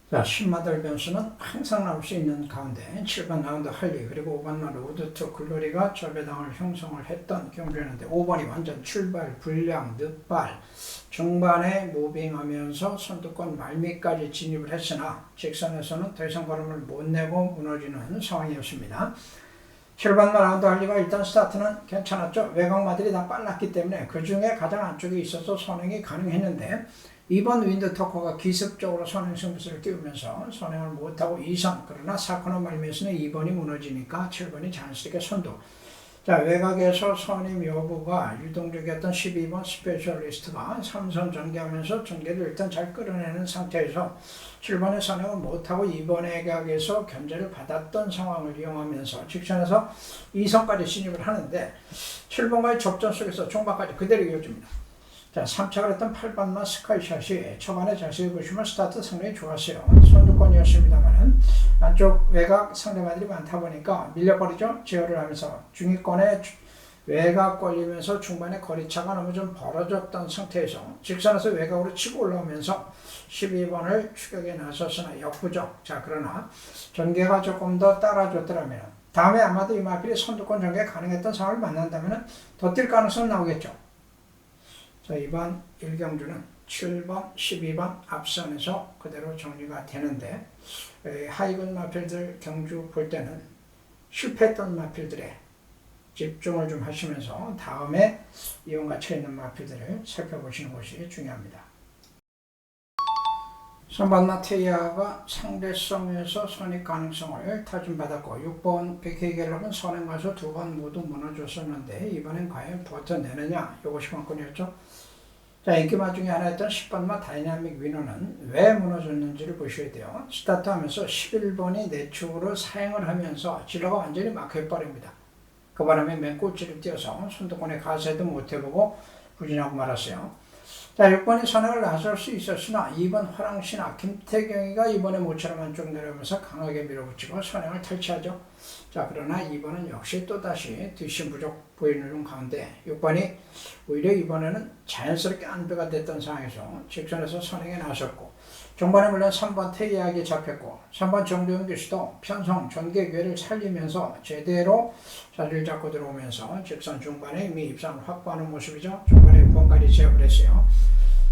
자, 신마들 변수는 항상 나올 수 있는 가운데 7번 라운드 할리 그리고 5번 라운드 우드투 글로리가 절배당을 형성을 했던 경주였는데 5번이 완전 출발, 불량, 늦발, 중반에 무빙하면서 선두권 말미까지 진입을 했으나 직선에서는 더 이상 걸음을 못 내고 무너지는 상황이었습니다. 7번 라운드 할리가 일단 스타트는 괜찮았죠. 외곽마들이 다 빨랐기 때문에 그 중에 가장 안쪽에 있어서 선행이 가능했는데 2번 윈드 터커가 기습적으로 선행 승부수를 띄우면서 선행을 못하고 2선, 그러나 4코너 말미에서는 2번이 무너지니까 7번이 자연스럽게 선두. 자, 외곽에서 선임 여부가 유동적이었던 12번 스페셜리스트가 3선 전개하면서 전개를 일단 잘 끌어내는 상태에서 7번의 선행을 못하고 2번의 외곽에서 견제를 받았던 상황을 이용하면서 직선에서 2선까지 진입을 하는데 7번과의 접전 속에서 종박까지 그대로 이어집니다. 자, 3차가 했던 8번마 스카이샷이 초반에 자세히 보시면 스타트 상당히 좋았어요. 선두권이었습니다만은 안쪽 외곽 상대마들이 많다 보니까 밀려버리죠. 제어를 하면서 중위권에 외곽 걸리면서 중반에 거리차가 너무 좀 벌어졌던 상태에서 직선에서 외곽으로 치고 올라오면서 12번을 추격에 나섰으나 역부족. 자, 그러나 전개가 조금 더 따라줬더라면 다음에 아마도 이 마필이 선두권 전개 가능했던 상황을 만난다면 더 뛸 가능성은 나오겠죠. 자, 이번 1경주는 7번, 12번 앞선에서 그대로 정리가 되는데 하이군 마필들 경주 볼 때는 실패했던 마필들에 집중을 좀 하시면서 다음에 이온 갇혀있는 마필들을 살펴보시는 것이 중요합니다. 선반나 테이아가 상대성에서 선입 가능성을 타진받았고 6번 백헤이겔럽은 선행 가서 2번 모두 무너졌었는데 이번엔 과연 버텨내느냐, 이것이 관건이었죠. 자, 인기마 중에 하나였던 10번마 다이나믹 위너는 왜 무너졌는지를 보셔야 돼요. 스타트하면서 11번이 내축으로 사행을 하면서 진로가 완전히 막혀버립니다. 그 바람에 맨 꼴찌를 뛰어서 선두권에 가세도 못해보고 부진하고 말았어요. 자, 6번이 선행을 나설 수 있었으나 2번 화랑신화 김태경이가 이번에 모처럼 한쪽 내려오면서 강하게 밀어붙이고 선행을 탈취하죠. 자, 그러나 2번은 역시 또다시 뒷심 부족 보이는 가운데 6번이 오히려 이번에는 자연스럽게 안배가 됐던 상황에서 직선에서 선행에 나섰고 종반에 물론 3번 태기하게 잡혔고 3번 정도영 교수도 편성 전개 기회를 살리면서 제대로 자리를 잡고 들어오면서 직선 중반에 이미 입상을 확보하는 모습이죠. 중반에 6번까지 제압을 했어요.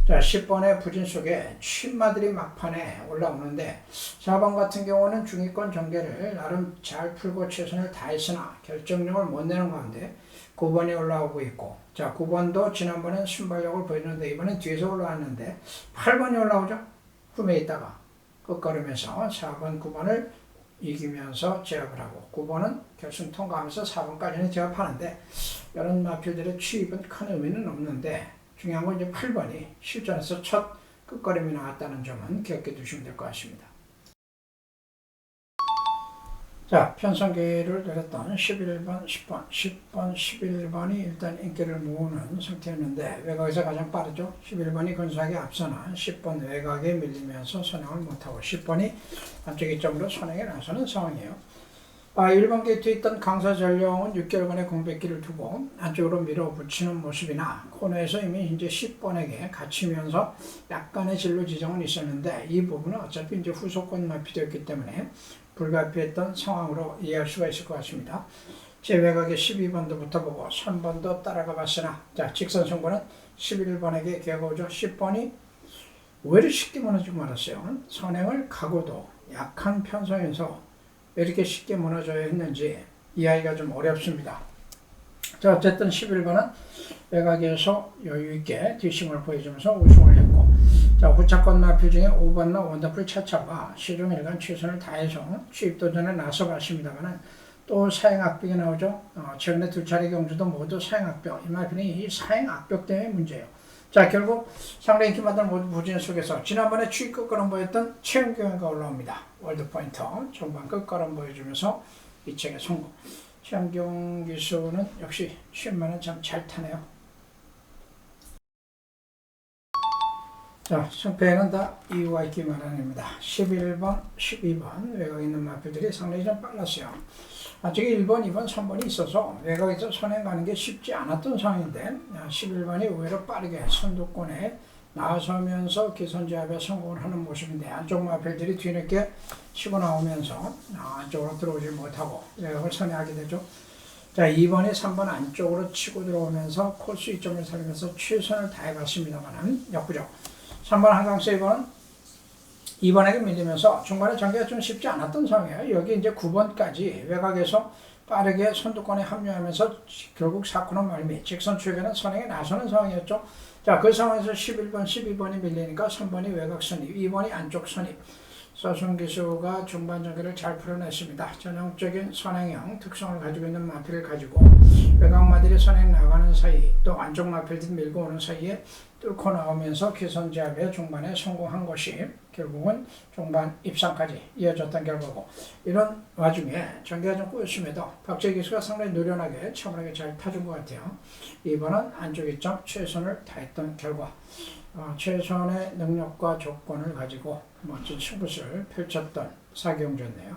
자, 10번의 부진 속에 쉰마들이 막판에 올라오는데 4번 같은 경우는 중위권 전개를 나름 잘 풀고 최선을 다했으나 결정력을 못 내는 가운데 9번이 올라오고 있고, 자, 9번도 지난번엔 순발력을 보였는데 이번엔 뒤에서 올라왔는데 8번이 올라오죠. 품에 있다가 끝걸으면서 4번, 9번을 이기면서 제압을 하고 9번은 결승 통과하면서 4번까지는 제압하는데 이런 마필들의 취입은 큰 의미는 없는데 중요한 건 이제 8번이 실전에서 첫 끝걸음이 나왔다는 점은 기억해 두시면 될 것 같습니다. 자, 편성기를 내렸던 11번, 10번, 10번, 11번이 일단 인기를 모으는 상태였는데 외곽에서 가장 빠르죠. 11번이 근소하게 앞서나 10번 외곽에 밀리면서 선행을 못하고 10번이 안쪽 이점으로 선행에 나서는 상황이에요. 1번 게이트에 있던 강사전령은 6개월간의 공백기를 두고 안쪽으로 밀어붙이는 모습이나 코너에서 이미 이제 10번에게 갇히면서 약간의 진로 지정은 있었는데 이 부분은 어차피 이제 후속권 마피되었기 때문에 불가피했던 상황으로 이해할 수가 있을 것 같습니다. 제 외곽에 12번도 붙어보고 3번도 따라가 봤으나 자, 직선 승부는 11번에게 기회가 오죠. 10번이 오히려 쉽게 무너지고 말았어요. 선행을 가고도 약한 편성에서 왜 이렇게 쉽게 무너져야 했는지 이해하기가 좀 어렵습니다. 자, 어쨌든 11번은 외곽에서 여유있게 뒷심을 보여주면서 우승을 했고, 자, 후차권 마필 중에 5번나 원더풀 차차가 시중 일간 최선을 다해서 취입도전에 나서봤습니다만 또 사행악벽이 나오죠. 최근에 2차례 경주도 모두 사행악벽, 이 마필이 이 사행악벽 때문에 문제예요. 자, 결국 상대 인기마들 모두 부진 속에서 지난번에 취입 끝걸음 보였던 최은경이가 올라옵니다. 월드포인터 전반 끝걸음 보여주면서 2층의 성공. 최은경 기수는 역시 취입만은 참 잘 타네요. 자, 승패는 다 이유가 있기 마련입니다. 11번, 12번 외곽에 있는 마필들이 상당히 좀 빨랐어요. 아직에 1번, 2번, 3번이 있어서 외곽에서 선행 가는 게 쉽지 않았던 상황인데 11번이 의외로 빠르게 선두권에 나서면서 기선제압에 성공을 하는 모습인데 안쪽 마필들이 뒤늦게 치고 나오면서 안쪽으로 들어오지 못하고 외곽을 선회하게 되죠. 자, 2번이 3번 안쪽으로 치고 들어오면서 코스 이점을 살리면서 최선을 다해봤습니다만 역부족. 3번 한강세 2번은 2번에게 밀리면서 중반에 전개가 좀 쉽지 않았던 상황이에요. 여기 이제 9번까지 외곽에서 빠르게 선두권에 합류하면서 결국 4코너 말미 직선 추격에는 선행에 나서는 상황이었죠. 자, 그 상황에서 11번, 12번이 밀리니까 3번이 외곽 선입, 2번이 안쪽 선입. 서순 기수가 중반 전개를 잘 풀어냈습니다. 전형적인 선행형 특성을 가지고 있는 마필을 가지고 외곽 마들이 선행 나가는 사이 또 안쪽 마필들이 밀고 오는 사이에 뚫고 나오면서 기선제압에 중반에 성공한 것이 결국은 중반 입상까지 이어졌던 결과고, 이런 와중에 전개가 좀 꼬였음에도 박재희 기수가 상당히 노련하게 차분하게 잘 타준 것 같아요. 2번은 안쪽 이점 최선을 다했던 결과, 최선의 능력과 조건을 가지고 멋진 승부를 펼쳤던 4경주였네요.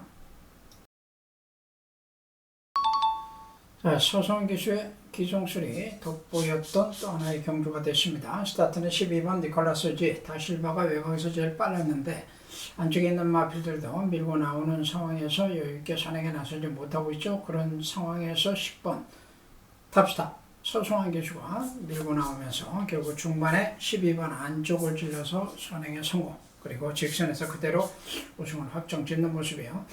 자, 서성훈 기수의 기종술이 돋보였던 또 하나의 경주가 됐습니다. 스타트는 12번 니콜라스 G 다실바가 외곽에서 제일 빨랐는데 안쪽에 있는 마필들도 밀고 나오는 상황에서 여유있게 선행에 나서지 못하고 있죠. 그런 상황에서 10번 탑스타 서성훈 기수가 밀고 나오면서 결국 중반에 12번 안쪽을 찔러서 선행에 성공, 그리고 직선에서 그대로 우승을 확정 짓는 모습이에요.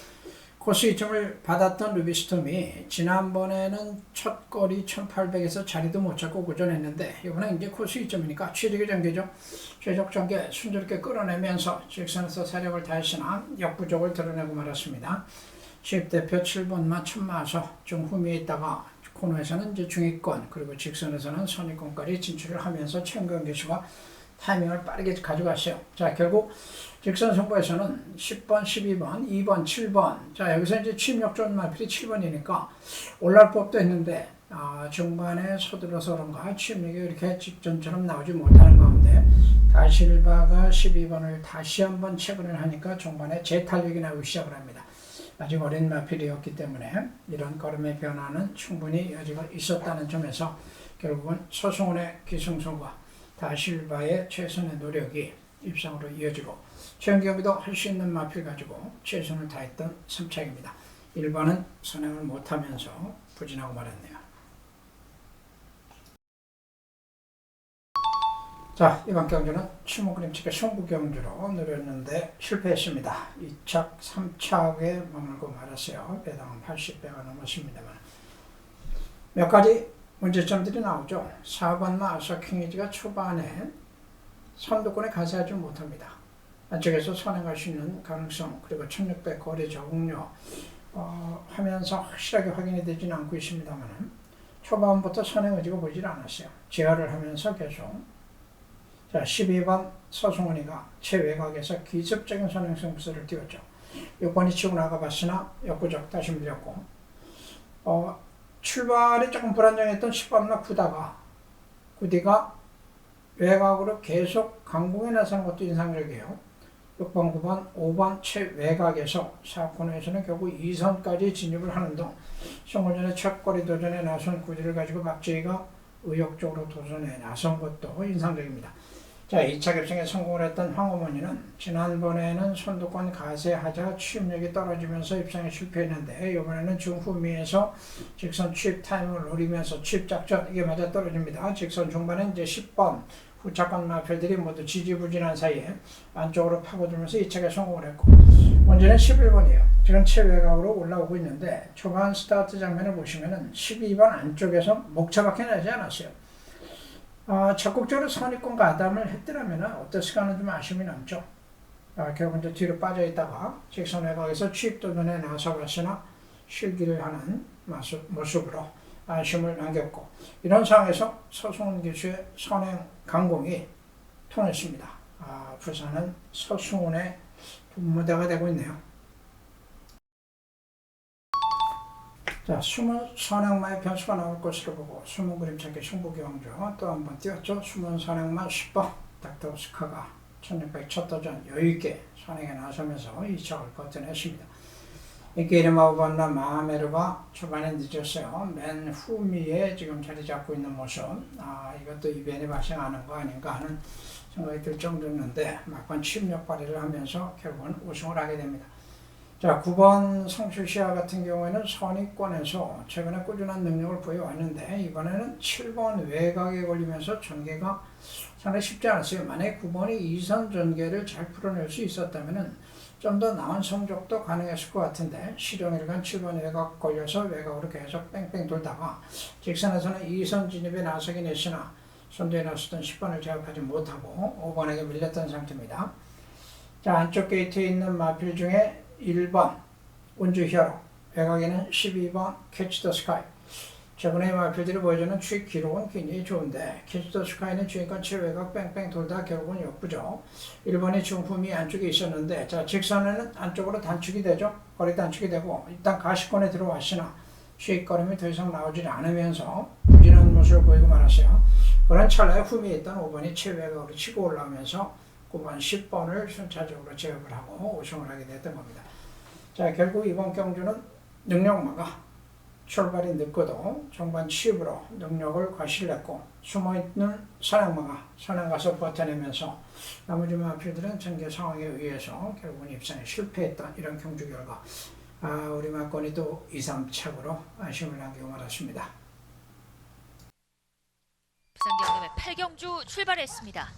코스 2점을 받았던 루비스톰이 지난번에는 첫 거리 1800에서 자리도 못 잡고 고전했는데 이번에 이제 코스 2점이니까 최적의 전개죠. 최적 전개 순조롭게 끌어내면서 직선에서 사력을 다했으나 역부족을 드러내고 말았습니다. 10대표 7번마 천마서 중후미에 있다가 코너에서는 이제 중위권 그리고 직선에서는 선위권까지 진출을 하면서 최은경 기수가 타이밍을 빠르게 가져갔어요. 자, 결국 직선 승부에서는 10번, 12번, 2번, 7번. 자, 여기서 이제 취임역전 마필이 7번이니까 올라올 법도 했는데 중반에 서둘러서 그런가 취임력이 이렇게 직전처럼 나오지 못하는 가운데 다실바가 12번을 다시 한번 체근을 하니까 중반에 재탄력이 나오기 시작을 합니다. 아직 어린 마필이었기 때문에 이런 걸음의 변화는 충분히 여지가 있었다는 점에서 결국은 서승훈의 기승술과 다실바의 최선의 노력이 입상으로 이어지고 최은경이도 할 수 있는 마필 가지고 최선을 다했던 3차입니다. 1번은 선행을 못하면서 부진하고 말았네요. 자, 이번 경주는 추모그림치가 승부경주로 누렸는데 실패했습니다. 2착, 3착에 머물고 말았어요. 배당은 80배가 넘었습니다만 몇 가지 문제점들이 나오죠. 4번 아서킹이지가 초반에 선두권에 가세하지 못합니다. 안쪽에서 선행할 수 있는 가능성 그리고 1600 거리 적응력 하면서 확실하게 확인이 되지는 않고 있습니다만 초반부터 선행 의지가 보이질 않았어요. 제어를 하면서 계속. 자, 12번 서승훈이가 최외곽에서 기습적인 선행 승부수를 띄웠죠. 6번이 치고 나가봤으나 역부족 다시 밀렸고 출발이 조금 불안정했던 10번나 구디가 외곽으로 계속 강공에 나서는 것도 인상적이에요. 6번, 9번, 5번 최외곽에서 4코너에서는 결국 2선까지 진입을 하는 등 송골전의 첫거리 도전에 나선 구디를 가지고 박재희가 의욕적으로 도전에 나선 것도 인상적입니다. 자, 2차 결승에 성공을 했던 황어머니는 지난번에는 선두권 가세하자 취입력이 떨어지면서 입상에 실패했는데 이번에는 중후미에서 직선 취입 타임을 노리면서 취입 작전 이게 맞아 떨어집니다. 직선 중반에 이제 10번 후차권 마필들이 모두 지지부진한 사이에 안쪽으로 파고들면서 2차에 성공을 했고 문제는 11번이에요. 지금 최외곽으로 올라오고 있는데 초반 스타트 장면을 보시면은 12번 안쪽에서 목차밖에 나지 않았어요. 적극적으로 선입권 가담을 했더라면 어땠을까 하는 좀 아쉬움이 남죠. 결국 이제 뒤로 빠져 있다가 직선 외곽에서 취입 도전에 나서봤으나 실기를 하는 모습으로 아쉬움을 남겼고 이런 상황에서 서승훈 기수의 선행 강공이 통했습니다. 부산은 서승훈의 분무대가 되고 있네요. 자, 숨은 선행마의 변수가 나올 것으로 보고 숨은 그림책의 승부경주 또 한번 띄웠죠. 숨은 선행마 10번 닥터 오스카가 1600 첫 도전 여유있게 선행에 나서면서 2척을 버텨냈습니다. 인기 이름 5번나 마하메르가 초반에 늦었어요. 맨 후미에 지금 자리 잡고 있는 모습. 이것도 이변이 발생하는 거 아닌가 하는 생각이 들 정도였는데 막판 치명력 발휘를 하면서 결국은 우승을 하게 됩니다. 자, 9번 성실시아 같은 경우에는 선의권에서 최근에 꾸준한 능력을 보여왔는데 이번에는 7번 외곽에 걸리면서 전개가 상당히 쉽지 않았어요. 만약에 9번이 2선 전개를 잘 풀어낼 수 있었다면 좀 더 나은 성적도 가능했을 것 같은데 시종일관 7번 외곽 걸려서 외곽으로 계속 뺑뺑 돌다가 직선에서는 2선 진입에 나서긴 했으나 선두에 나섰던 10번을 제압하지 못하고 5번에게 밀렸던 상태입니다. 자, 안쪽 게이트에 있는 마필 중에 1번 운주 히어로, 외곽에는 12번 캐치 더 스카이. 최근에 마필들이 보여주는 추익 기록은 굉장히 좋은데 캐치 더 스카이는 주인권 최외곽 뺑뺑 돌다 결국은 역부죠. 1번이 중품이 안쪽에 있었는데 자, 직선에는 안쪽으로 단축이 되죠. 거리 단축이 되고 일단 가시권에 들어왔으나 추익거림이 더 이상 나오지 않으면서 부진한 모습을 보이고 말았어요. 그런 찰나에 후미에 있던 5번이 최외곽으로 치고 올라오면서 9번, 10번을 순차적으로 제압을 하고 우승을 하게 됐던 겁니다. 자, 결국 이번 경주는 능력마가 출발이 늦고도 전반 치입으로 능력을 과실냈고 숨어있는 선행마가 선행 가서 버텨내면서 나머지 마필들은 전개 상황에 의해서 결국은 입상에 실패했던 이런 경주 결과 우리 막건이 또 2, 3착으로 아쉬움을 남기고 말았습니다. 부산경남의 8경주 출발했습니다.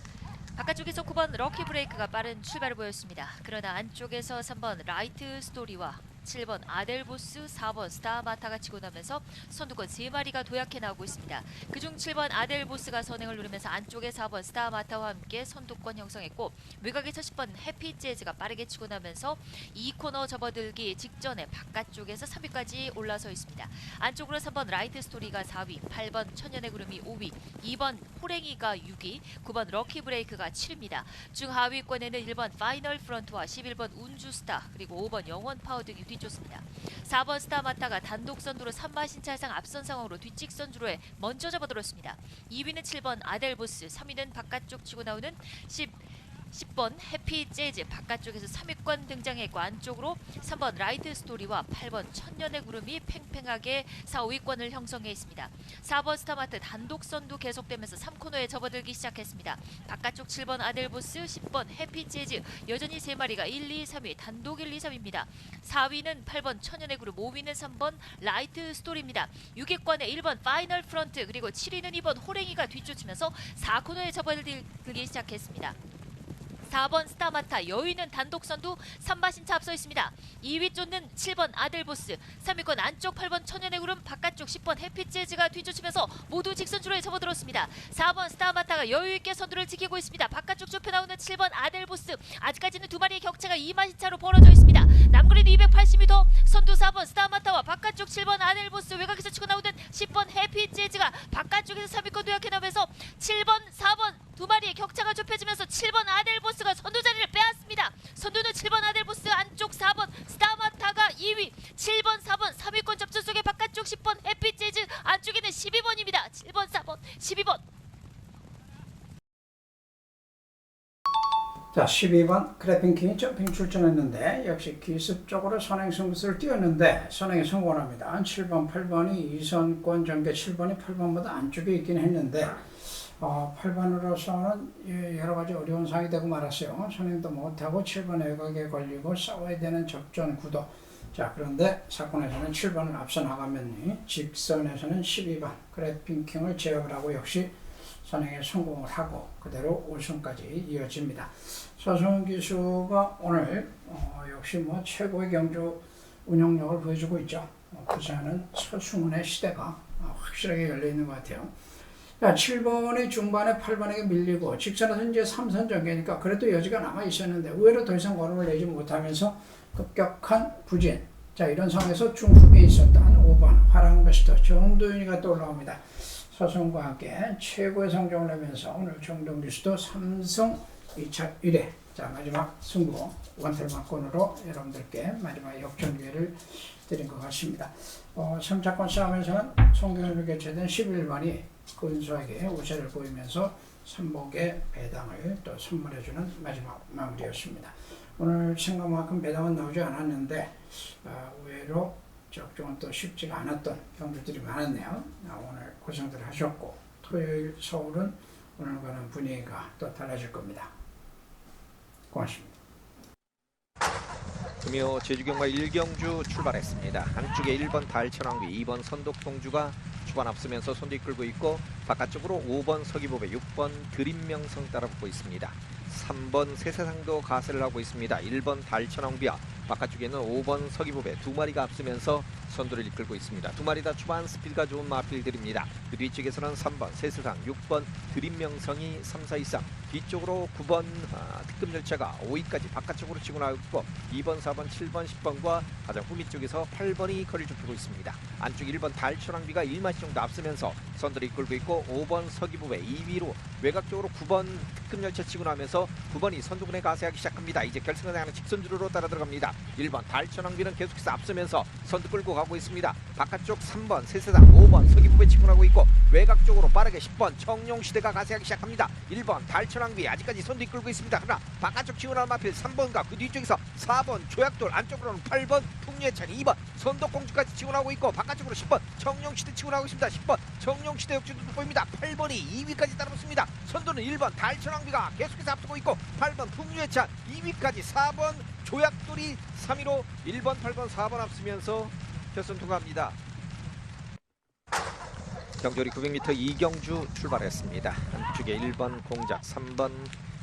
바깥쪽에서 9번 럭키 브레이크가 빠른 출발을 보였습니다. 그러나 안쪽에서 3번 라이트 스토리와 7번 아델보스, 4번 스타마타가 치고 나면서 선두권 3마리가 도약해 나오고 있습니다. 그중 7번 아델보스가 선행을 누르면서 안쪽에 4번 스타마타와 함께 선두권 형성했고 외곽에서 10번 해피재즈가 빠르게 치고 나면서 2코너 접어들기 직전에 바깥쪽에서 3위까지 올라서 있습니다. 안쪽으로 3번 라이트 스토리가 4위, 8번 천년의 구름이 5위, 2번 호랭이가 6위, 9번 럭키 브레이크가 7위입니다. 중하위권에는 1번 파이널 프런트와 11번 운주스타 그리고 5번 영원 파워 등이 뒤쫓습니다. 4번 스타마타가 단독 선두로 3마 신차상 앞선 상황으로 뒷직 선두로에 먼저 접어들었습니다. 2위는 7번 아델보스, 3위는 바깥쪽 치고 나오는 10번 해피 재즈 바깥쪽에서 3위권 등장했고 안쪽으로 3번 라이트 스토리와 8번 천년의 구름이 팽팽하게 4, 5위권을 형성해 있습니다. 4번 스타마트 단독 선두 계속되면서 3코너에 접어들기 시작했습니다. 바깥쪽 7번 아델보스, 10번 해피 재즈 여전히 3마리가 1, 2, 3위 단독 1, 2, 3위입니다. 4위는 8번 천년의 구름, 5위는 3번 라이트 스토리입니다. 6위권에 1번 파이널 프런트 그리고 7위는 2번 호랭이가 뒤쫓으면서 4코너에 접어들기 시작했습니다. 4번 스타마타 여유있는 단독 선두 3마 신차 앞서 있습니다. 2위 쫓는 7번 아델보스, 3위권 안쪽 8번 천연의 구름, 바깥쪽 10번 해피재즈가 뒤쫓으면서 모두 직선주로에 접어들었습니다. 4번 스타마타가 여유있게 선두를 지키고 있습니다. 바깥쪽 좁혀 나오는 7번 아델보스, 아직까지는 두 마리의 격차가 2마 신차로 벌어져 있습니다. 남거리는 280m, 선두 4번 스타마타와 바깥쪽 7번 아델보스, 외곽에서 치고 나오는 10번 해피재즈가 바깥쪽에서 3위권 도약해 나오면서 7번, 4번 두 마리의 격차가 좁혀지면서 7번 아델보스가 선두 자리를 빼앗습니다. 선두는 7번 아델보스, 안쪽 4번 스타마타가 2위, 7번, 4번 3위권 접전 속에 바깥쪽 10번 해피재즈, 안쪽에는 12번입니다. 7번, 4번, 12번. 자, 12번 크래핑킹이 점핑 출전했는데 역시 기습적으로 선행 승부수를 띄웠는데 선행에 성공합니다. 7번, 8번이 2선권 전개 7번이 8번보다 안쪽에 있긴 했는데 8번으로서는 여러 가지 어려운 상황이 되고 말았어요. 선행도 못하고 7번 외곽에 걸리고 싸워야 되는 접전 구도. 자, 그런데 사건에서는 7번을 앞서 나가면 직선에서는 12번 크래핑킹을 제압을 하고 역시 선행에 성공을 하고 그대로 우승까지 이어집니다. 서승훈 기수가 오늘 역시 최고의 경주 운영력을 보여주고 있죠. 부산은 서승훈의 시대가 확실하게 열려있는 것 같아요. 7번이 중반에 8번에게 밀리고 직선에서 이제 3선 전개니까 그래도 여지가 남아 있었는데 의외로 더 이상 걸음을 내지 못하면서 급격한 부진. 자, 이런 상황에서 중후미에 있었던 5번 화랑베스트 정도윤이가 또 올라옵니다. 서승과 함께 최고의 성적을 내면서 오늘 정동기수도 3승 2차 1회. 자, 마지막 승부 원텔만권으로 여러분들께 마지막 역전 기회를 드린 것 같습니다. 3차권 싸움에서는 송경일로 개최된 11번이 근소하게 우세를 보이면서 선복의 배당을 또 선물해주는 마지막 마무리였습니다. 오늘 생각만큼 배당은 나오지 않았는데 의외로 적중은 또 쉽지가 않았던 경주들이 많았네요. 오늘 고생들 하셨고 토요일 서울은 오늘과는 분위기가 또 달라질 겁니다. 고맙습니다. 금요 제주경마 1경주 출발했습니다. 안쪽에 1번 달천왕비, 2번 선독동주가 초반 앞서면서 손 뒤끌고 있고 바깥쪽으로 5번 서기보배, 6번 드림명성 따라붙고 있습니다. 3번 세세상도 가세를 하고 있습니다. 1번 달천왕비와 바깥쪽에는 5번 서기보배 두 마리가 앞서면서 선두를 이끌고 있습니다. 두 마리 다 초반 스피드가 좋은 마필들입니다. 그 뒤쪽에서는 3번 세세상, 6번 드림명성이 3, 4, 2, 3 뒤쪽으로 9번 특급 열차가 5위까지 바깥쪽으로 치고 나왔고 2번, 4번, 7번, 10번과 가장 후미 쪽에서 8번이 거리를 좁히고 있습니다. 안쪽 1번 달천왕비가 1마시 정도 앞서면서 선두를 이끌고 있고 5번 서기보배 2위로 외곽 쪽으로 9번 특급 열차 치고 나면서 9번이 선두군에 가세하기 시작합니다. 이제 결승을 향하는 직선주로로 따라 들어갑니다. 1번 달천왕비는 계속해서 앞서면서 선두 끌고 가고 있습니다. 바깥쪽 3번 세세상, 5번 서기보배 치고 나고 있고 외곽 쪽으로 빠르게 10번 청룡시대가 가세하기 시작합니다. 1번 달천왕비 아직까지 선두 이끌고 있습니다. 그러나 바깥쪽 치고 나온 마필 3번과 그 뒤쪽에서 4번 조약돌, 안쪽으로는 8번 풍류해찬, 2번 선덕공주까지 치고 나오고 있고 바깥쪽으로 10번 청룡시대 치고 나오고 있습니다. 10번 청룡시대 역주도 보입니다. 8번이 2위까지 따라붙습니다. 선두는 1번 달천왕비가 계속해서 앞서고 있고 8번 풍류해찬 2위까지 4번 조약돌이 3위로 1번, 8번, 4번 앞서면서 결선 통과합니다. 경주리 900m 2경주 출발했습니다. 안쪽에 1번 공작, 3번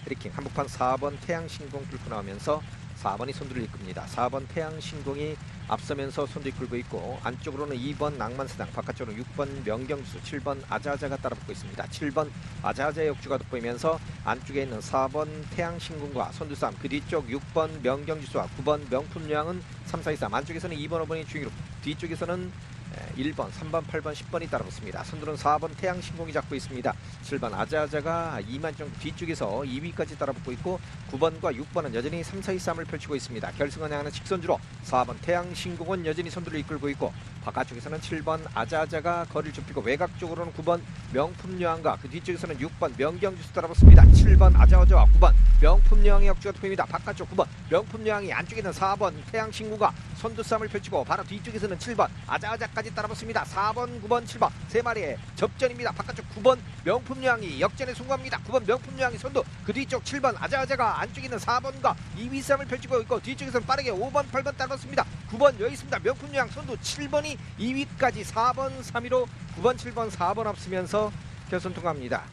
해리킹, 한복판 4번 태양신공 뚫고 나오면서 4번이 선두를 이끕니다. 4번 태양신공이 앞서면서 선두 이끌고 있고 안쪽으로는 2번 낭만세당, 바깥쪽으로는 6번 명경수, 7번 아자아자가 따라붙고 있습니다. 7번 아자아자 역주가 돋보이면서 안쪽에 있는 4번 태양신공과 선두 싸움, 그 뒤쪽 6번 명경지수와 9번 명품요양은 3, 4, 2, 3 안쪽에서는 2번, 5번이 중위로 뒤쪽에서는 1번, 3번, 8번, 10번이 따라붙습니다. 선두는 4번 태양신공이 잡고 있습니다. 7번 아자아자가 2만 정도 뒤쪽에서 2위까지 따라붙고 있고 9번과 6번은 여전히 3, 4, 2, 3을 펼치고 있습니다. 결승을 향하는 직선주로 4번 태양신공은 여전히 선두를 이끌고 있고 바깥쪽에서는 7번 아자아자가 거리를 좁히고 외곽 쪽으로는 9번 명품여왕과 그 뒤쪽에서는 6번 명경주수 따라붙습니다. 7번 아자아자와 9번 명품여왕의 역주가 보입니다. 바깥쪽 9번 명품여왕이 안쪽에는 4번 태양신공과 선두 싸움을 펼치고 바로 뒤쪽에서는 7번 아자아자까지 따라붙습니다. 4번, 9번, 7번 세 마리의 접전입니다. 바깥쪽 9번 명품여왕이 역전에 성공합니다. 9번 명품여왕이 선두, 그 뒤쪽 7번 아자아자가 안쪽에 있는 4번과 2위 싸움을 펼치고 있고 뒤쪽에서는 빠르게 5번, 8번 따라붙습니다. 9번 여기 있습니다. 명품여왕 선두, 7번이 2위까지 4번, 3위로 9번, 7번, 4번 앞서면서 결선 통과합니다.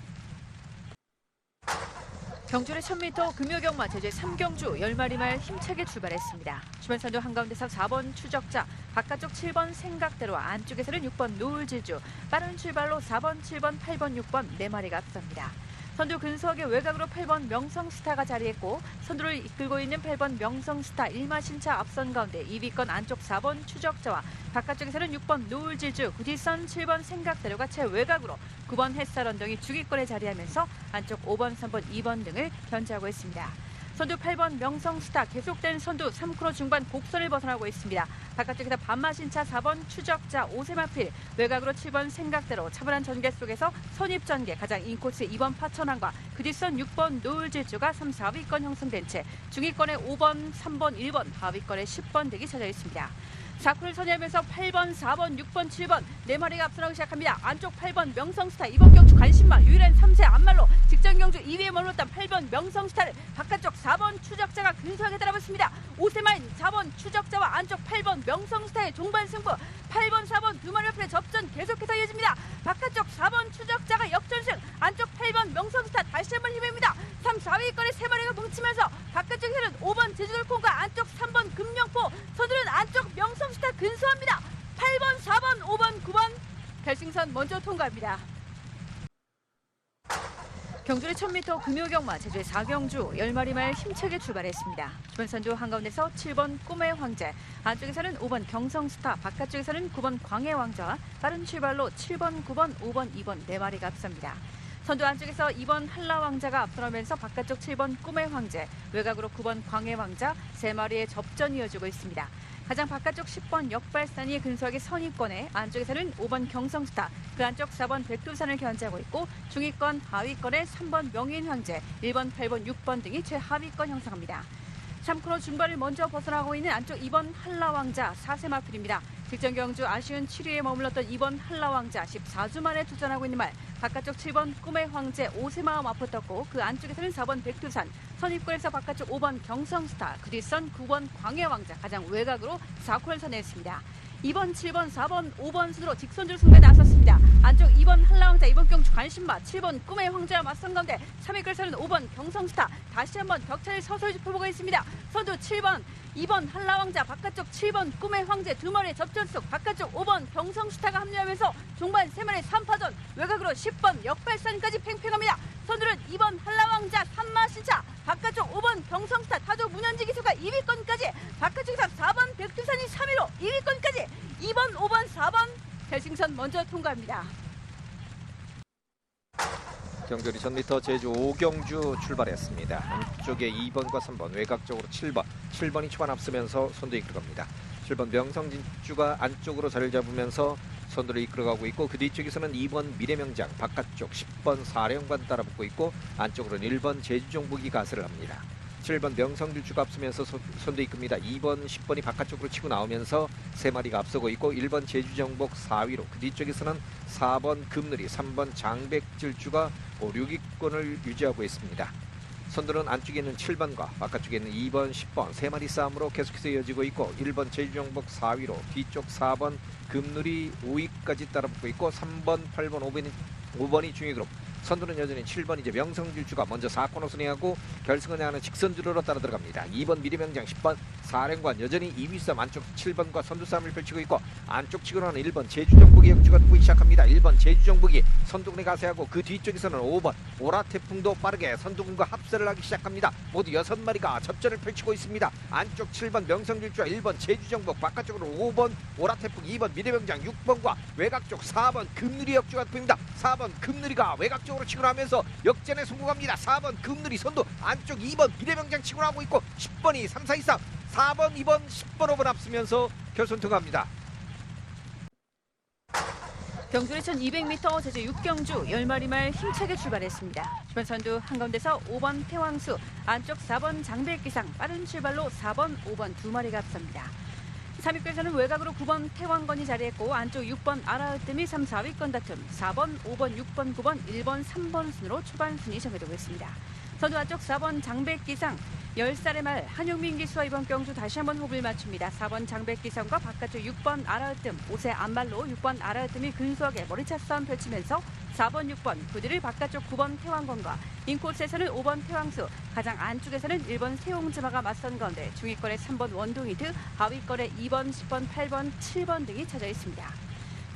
경주의 1000m 금요경마 제주 3경주 10마리 말 힘차게 출발했습니다. 주변선두 한가운데서 4번 추적자, 바깥쪽 7번 생각대로, 안쪽에서는 6번 노을지주, 빠른 출발로 4번, 7번, 8번, 6번 4마리가 앞섭니다. 선두 근소하게 외곽으로 8번 명성스타가 자리했고 선두를 이끌고 있는 8번 명성스타 1마신차 앞선 가운데 2위권 안쪽 4번 추적자와 바깥쪽에서는 6번 노을지주, 그 뒷선 7번 생각대로가 최외곽으로 9번 햇살언덕이 주기권에 자리하면서 안쪽 5번, 3번, 2번 등을 견제하고 있습니다. 선두 8번 명성스타 계속된 선두 3코너 중반 곡선을 벗어나고 있습니다. 바깥쪽에서 반마신차 4번 추적자 오세마필, 외곽으로 7번 생각대로 차분한 전개 속에서 선입전개 가장 인코스 2번 파천항과 그 뒷선 6번 노을질주가 3, 4위권 형성된 채 중위권에 5번, 3번, 1번, 하위권에 10번 덱이 쳐져 있습니다. 4코너를 선회하면서 8번, 4번, 6번, 7번 4마리가 앞서나기 시작합니다. 안쪽 8번 명성스타, 이번 경주 관심마 유일한 3세 앞말로 직전 경주 2위에 머물렀던 8번 명성스타를 바깥쪽 4번 추적자가 근소하게 따라붙습니다. 5세마인 4번 추적자와 안쪽 8번 명성스타의 종반 승부, 8번, 4번 두 마리 앞에 접전 계속해서 이어집니다. 바깥쪽 4번 추적자가 역전승, 안쪽 8번 명성스타 다시 한번 힘입니다. 3, 4위권의 3마리가 뭉치면서 바깥쪽에서는 5번 제주돌콩과 안쪽 3번 금룡포, 선두는 안쪽 명성스타 근소합니다. 8번, 4번, 5번, 9번 결승선 먼저 통과합니다. 경주의 1000m 금요경마 제주의 4경주 10마리 말 힘차게 출발했습니다. 주변선두 한가운데서 7번 꿈의 황제, 안쪽에서는 5번 경성스타, 바깥쪽에서는 9번 광해 왕자와 빠른 출발로 7번, 9번, 5번, 2번 4마리가 앞섭니다. 선두 안쪽에서 2번 한라왕자가 앞서면서 바깥쪽 7번 꿈의 황제, 외곽으로 9번 광해 왕자 3마리의 접전이 이어지고 있습니다. 가장 바깥쪽 10번 역발산이 근소하게 선입권에, 안쪽에서는 5번 경성스타, 그 안쪽 4번 백두산을 견제하고 있고 중위권 하위권에 3번 명인황제, 1번, 8번, 6번 등이 최하위권 형성합니다. 3코너 중반을 먼저 벗어나고 있는 안쪽 2번 한라왕자 4세마필입니다. 직전 경주 아쉬운 7위에 머물렀던 2번 한라왕자 14주 만에 투전하고 있는 말, 바깥쪽 7번 꿈의 황제 오세마와 맞붙었고 그 안쪽에서는 4번 백두산, 선입권에서 바깥쪽 5번 경성스타, 그 뒷선 9번 광해왕자 가장 외곽으로 4코너를 선회했습니다. 2번, 7번, 4번, 5번 순으로 직선줄 승부에 나섰습니다. 안쪽 2번 한라왕자, 2번 경주 관심마, 7번 꿈의 황제와 맞선 가운데 3위권에서는 5번 경성스타, 다시 한번 격차를 서서히 좁혀보고 있습니다. 선두 7번, 2번 한라왕자, 바깥쪽 7번 꿈의 황제 두 마리의 접전속, 바깥쪽 5번 경성스타가 합류하면서 종반 3마리 3파전, 외곽으로 10번 역발산까지 팽팽합니다. 선두는 2번 한라왕자 3마신차, 바깥쪽 5번 경성스타, 타조 문현지 기수가 2위권까지, 바깥쪽에서 4번 백두산이 3위로 2위권까지 2번, 5번, 4번 결승선 먼저 통과합니다. 경주리 1000m 제주 오경주 출발했습니다. 안쪽에 2번과 3번, 외곽쪽으로 7번. 7번이 초반 앞서면서 선두 이끌어갑니다. 7번 명성진주가 안쪽으로 자리를 잡으면서 선두를 이끌어가고 있고 그 뒤쪽에서는 2번 미래명장, 바깥쪽 10번 사령관 따라붙고 있고 안쪽으로는 1번 제주정복이 가세를 합니다. 7번 명성진주가 앞서면서 선두 이끕니다. 2번, 10번이 바깥쪽으로 치고 나오면서 3마리가 앞서고 있고 1번 제주정복 4위로, 그 뒤쪽에서는 4번 금누리, 3번 장백질주가 5, 6위권을 유지하고 있습니다. 선두는 안쪽에 있는 7번과 바깥쪽에 있는 2번, 10번 3마리 싸움으로 계속해서 이어지고 있고 1번 제주정복 4위로, 뒤쪽 4번 금누리 5위까지 따라붙고 있고 3번, 8번, 5번이 중위그룹. 선두는 여전히 7번 이제 명성질주가 먼저 4코너 순회하고 결승을 향하는 직선주로로 따라 들어갑니다. 2번 미래명장, 10번 사령관 여전히 2위 싸움, 안쪽 7번과 선두 싸움을 펼치고 있고 안쪽 치고는 1번 제주정복이 역주가 뜨기 시작합니다. 1번 제주정복이 선두군에 가세하고 그 뒤쪽에서는 5번 오라태풍도 빠르게 선두군과 합세를 하기 시작합니다. 모두 6마리가 접전을 펼치고 있습니다. 안쪽 7번 명성질주와 1번 제주정복, 바깥쪽으로 5번 오라태풍, 2번 미래명장, 6번과 외곽쪽 4번 금누리 역주가 보입니다. 4번 금누리가 외곽쪽으로 치고 나면서 역전에 성공합니다. 4번 금누리 선두, 안쪽 2번 미래명장 치고 나오고 있고 10번이 3, 4, 2, 3 4번, 2번, 10번, 5번 앞서면서 결선 통과합니다. 경주리 1200m 제주 6경주 10마리 말 힘차게 출발했습니다. 주변 선두 한가운데서 5번 태왕수, 안쪽 4번 장백기상, 빠른 출발로 4번, 5번 두 마리가 앞섭니다. 3위권에서는 외곽으로 9번 태왕건이 자리했고 안쪽 6번 아라으뜸이 3, 4위권 다툼, 4번, 5번, 6번, 9번, 1번, 3번 순으로 초반 순위 정해되고 있습니다. 선두 안쪽 4번 장백기상, 10살의 말 한용민 기수와 이번 경주 다시 한번 호흡을 맞춥니다. 4번 장백기상과 바깥쪽 6번 아라으뜸, 5세 안발로 6번 아라으뜸이 근소하게 머리차 싸움 펼치면서 4번, 6번, 그 뒤를 바깥쪽 9번 태왕건과 인코스에서는 5번 태왕수, 가장 안쪽에서는 1번 세홍지마가 맞선 가운데 중위권에 3번 원동이드, 하위권에 2번, 10번, 8번, 7번 등이 찾아 있습니다.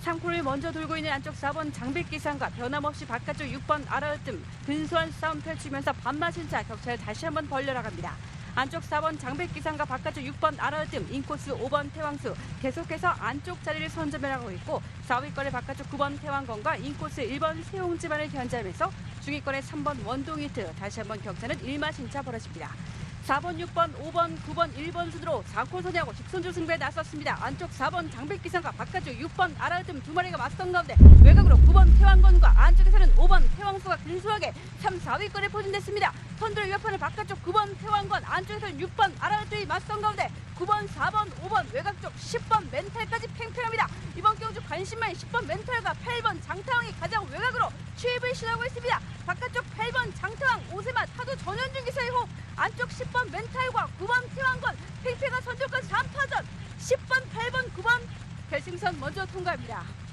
3코너를 먼저 돌고 있는 안쪽 4번 장백기상과 변함없이 바깥쪽 6번 아라으뜸 근소한 싸움 펼치면서 반마신 차 격차를 다시 한번 벌려나갑니다. 안쪽 4번 장백기상과 바깥쪽 6번 아라으뜸, 인코스 5번 태왕수 계속해서 안쪽 자리를 선점해나가고 있고 4위권의 바깥쪽 9번 태왕건과 인코스 1번 세홍지만을 견제하면서 중위권의 3번 원동이트, 다시 한번 격차는 1마신 차 벌어집니다. 4번, 6번, 5번, 9번, 1번 순으로 4코 선회하고 직선주 승부에 나섰습니다. 안쪽 4번 장백기상과 바깥쪽 6번 아라으뜸 두 마리가 맞선 가운데 외곽으로 9번 태왕건과 안쪽에서는 5번 태왕수가 근소하게 3, 4위권에 포진됐습니다. 선두를 위협하는 바깥쪽 9번 태왕건, 안쪽에서는 6번 아라으뜸이 맞선 가운데 9번, 4번, 5번 외곽쪽 10번 멘탈까지 팽팽합니다. 이번 경주 관심만 10번 멘탈과 8번 장타왕이 가장 외곽으로 추입을 시도하고 있습니다. 바깥쪽 8번 장타왕, 오세마 타도 전현준 기사의 호흡, 안쪽 10번 멘탈과 9번 태왕건 팽팽한 선두권 3파전, 10번, 8번, 9번 결승선 먼저 통과합니다.